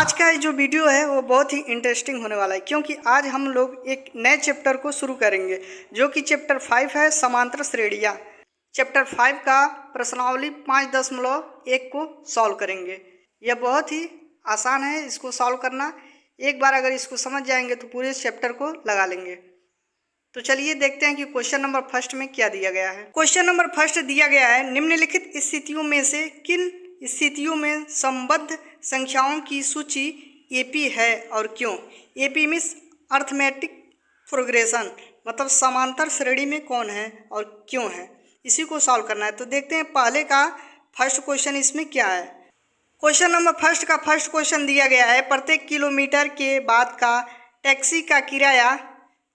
आज का ये जो वीडियो है वो बहुत ही इंटरेस्टिंग होने वाला है, क्योंकि आज हम लोग एक नए चैप्टर को शुरू करेंगे जो कि चैप्टर 5 है, समांतर श्रेणियाँ। चैप्टर 5 का प्रश्नावली 5.1 को सॉल्व करेंगे। यह बहुत ही आसान है इसको सॉल्व करना। एक बार अगर इसको समझ जाएंगे तो पूरे चैप्टर को लगा लेंगे। तो चलिए देखते हैं कि क्वेश्चन नंबर फर्स्ट में क्या दिया गया है। क्वेश्चन नंबर फर्स्ट दिया गया है, निम्नलिखित स्थितियों में से किन स्थितियों में संबद्ध संख्याओं की सूची एपी है और क्यों। एपी मीन्स अर्थमेटिक प्रोग्रेशन, मतलब समांतर श्रेणी में कौन है और क्यों है, इसी को सॉल्व करना है। तो देखते हैं पहले का फर्स्ट क्वेश्चन इसमें क्या है। क्वेश्चन नंबर फर्स्ट का फर्स्ट क्वेश्चन दिया गया है, प्रत्येक किलोमीटर के बाद का टैक्सी का किराया,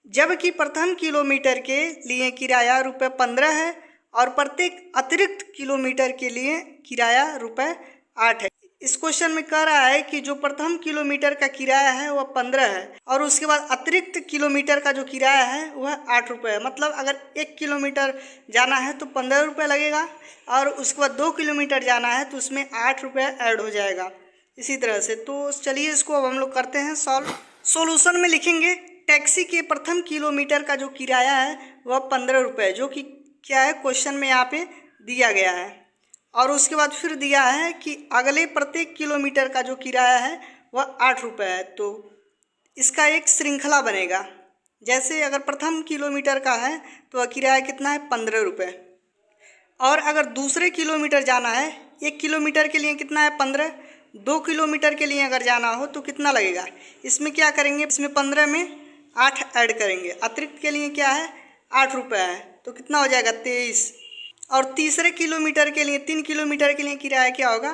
जबकि प्रथम किलोमीटर के लिए किराया ₹15 है और प्रत्येक अतिरिक्त किलोमीटर के लिए किराया ₹8 है। इस क्वेश्चन में कह रहा है कि जो प्रथम किलोमीटर का किराया है वह 15 है और उसके बाद अतिरिक्त किलोमीटर का जो किराया है वह ₹8 है। मतलब अगर 1 किलोमीटर जाना है तो ₹15 लगेगा और उसके बाद 2 किलोमीटर जाना है तो उसमें ₹8 ऐड हो जाएगा। इसी तरह से तो चलिए इसको अब हम लोग करते हैं सॉल्व। सॉल्यूशन में लिखेंगे टैक्सी के प्रथम किलोमीटर का जो किराया है वह ₹15, जो कि क्या है क्वेश्चन में यहाँ पे दिया गया है। और उसके बाद फिर दिया है कि अगले प्रत्येक किलोमीटर का जो किराया है वह ₹8 है। तो इसका एक श्रृंखला बनेगा। जैसे अगर प्रथम किलोमीटर का है तो वह किराया कितना है ₹15, और अगर दूसरे किलोमीटर जाना है, 1 किलोमीटर के लिए कितना है 15, 2 किलोमीटर के लिए अगर जाना हो तो कितना लगेगा। इसमें क्या करेंगे, इसमें 15 में 8 ऐड करेंगे, अतिरिक्त के लिए क्या है ₹8 है, तो कितना हो जाएगा 23। और तीसरे किलोमीटर के लिए, 3 किलोमीटर के लिए किराया क्या होगा,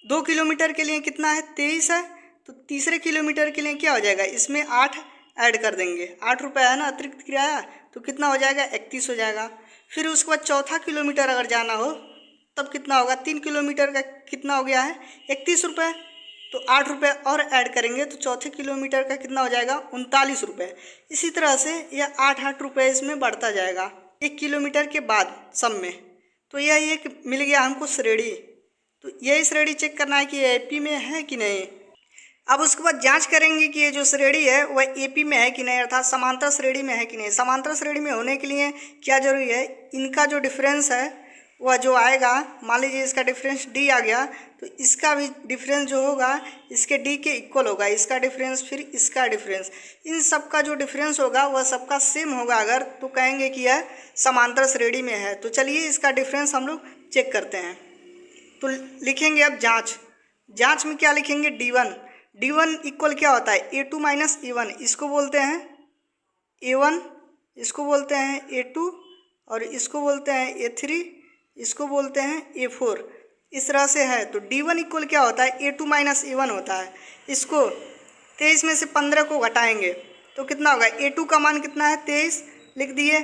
2 किलोमीटर के लिए कितना है 23 है, तो तीसरे किलोमीटर के लिए क्या हो जाएगा, इसमें 8 ऐड कर देंगे, ₹8 है ना अतिरिक्त किराया, तो कितना हो जाएगा 31 हो जाएगा। फिर उसके बाद चौथा किलोमीटर अगर जाना हो तब कितना होगा, 3 किलोमीटर का कितना हो गया है ₹31, तो ₹8 और ऐड करेंगे तो चौथे किलोमीटर का कितना हो जाएगा ₹39। इसी तरह से यह ₹8 इसमें बढ़ता जाएगा 1 किलोमीटर के बाद सब में। तो यह एक मिल गया हमको श्रेणी। तो यही श्रेणी चेक करना है कि एपी में है कि नहीं। अब उसके बाद जांच करेंगे कि ये जो श्रेणी है वह एपी में है कि नहीं, अर्थात समांतर श्रेणी में है कि नहीं। समांतर श्रेणी में होने के लिए क्या जरूरी है, इनका जो डिफरेंस है वह जो आएगा, मान लीजिए इसका डिफरेंस डी आ गया तो इसका भी डिफरेंस जो होगा इसके डी के इक्वल होगा, इसका डिफरेंस फिर इसका डिफरेंस, इन सब का जो डिफरेंस होगा वह सबका सेम होगा अगर, तो कहेंगे कि यह समांतर श्रेणी में है। तो चलिए इसका डिफरेंस हम लोग चेक करते हैं। तो लिखेंगे अब जांच में क्या लिखेंगे, D1 इक्वल क्या होता है A2 माइनस A1, इसको बोलते हैं A1, इसको बोलते हैं A2 और इसको बोलते हैं A3, इसको बोलते हैं A4। इस तरह से है। तो D1 इक्वल क्या होता है A2 माइनस A1 होता है। इसको 23 में से 15 को घटाएंगे तो कितना होगा, A2 का मान कितना है 23 लिख दिए,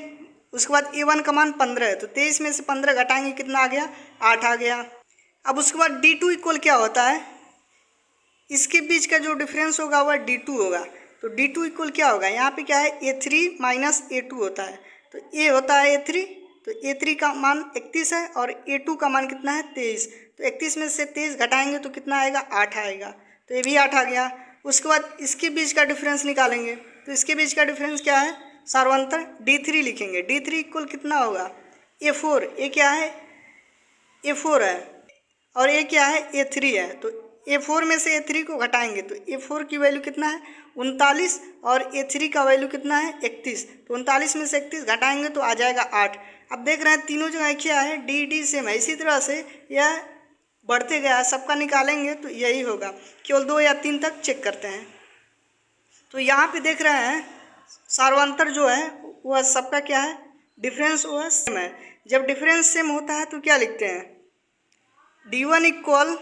उसके बाद A1 का मान 15 है, तो 23 में से 15 घटाएंगे कितना आ गया 8 आ गया। अब उसके बाद D2 इक्वल क्या होता है, इसके बीच का जो डिफरेंस होगा वह D2 होगा। तो D2 इक्वल क्या होगा, यहाँ पे क्या है A3 माइनस A2 होता है, तो A होता है A3, तो A3 का मान 31 है और A2 का मान कितना है 23, तो 31 में से 23 घटाएंगे तो कितना आएगा 8 आएगा, तो ये भी 8 आ गया। उसके बाद इसके बीच का डिफरेंस निकालेंगे, तो इसके बीच का डिफरेंस क्या है, सार्वंतर D3 लिखेंगे। D3 इक्वल कितना होगा A4, ये क्या है A4 है और ये क्या है A3 है, तो A4 में से A3 को घटाएंगे तो A4 की वैल्यू कितना है 39 और A3 का वैल्यू कितना है 31, तो 39 में से 31 घटाएंगे तो आ जाएगा 8। अब देख रहे हैं तीनों जगह क्या है D सेम है, इसी तरह से यह बढ़ते गया, सबका निकालेंगे तो यही होगा, केवल 2 या 3 तक चेक करते हैं। तो यहाँ पे देख रहे हैं सार्वंतर जो है वह सबका क्या है डिफरेंस वह सेम है। जब डिफरेंस सेम होता है तो क्या लिखते हैं, D1 equal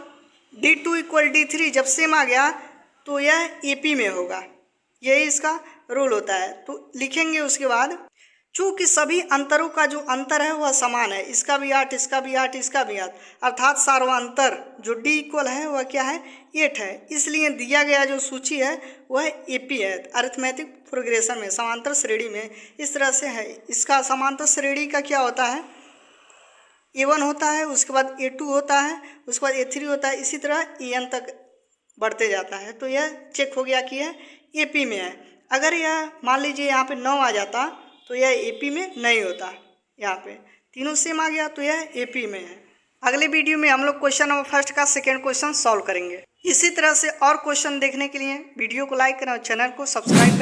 D2 equal D3, जब सेम आ गया तो यह AP में होगा, यही इसका रूल होता है। तो लिखेंगे उसके बाद, चूँकि सभी अंतरों का जो अंतर है वह समान है, इसका भी 8, इसका भी 8, इसका भी 8, अर्थात सार्वंतर जो D इक्वल है वह क्या है 8 है, इसलिए दिया गया जो सूची है वह AP है, अरिथमेटिक प्रोग्रेशन में, समांतर श्रेणी में। इस तरह से है। इसका समांतर श्रेणी का क्या होता है, A1 होता है, उसके बाद A2 होता है, उसके बाद A3 होता है, इसी तरह AN तक बढ़ते जाता है। तो यह चेक हो गया कि यह एपी में है। अगर यह मान लीजिए यहाँ पे 9 आ जाता तो यह एपी में नहीं होता। यहाँ पे तीनों सेम आ गया तो यह एपी में है। अगले वीडियो में हम लोग क्वेश्चन नंबर फर्स्ट का सेकेंड क्वेश्चन सॉल्व करेंगे। इसी तरह से और क्वेश्चन देखने के लिए वीडियो को लाइक करें और चैनल को सब्सक्राइब करें।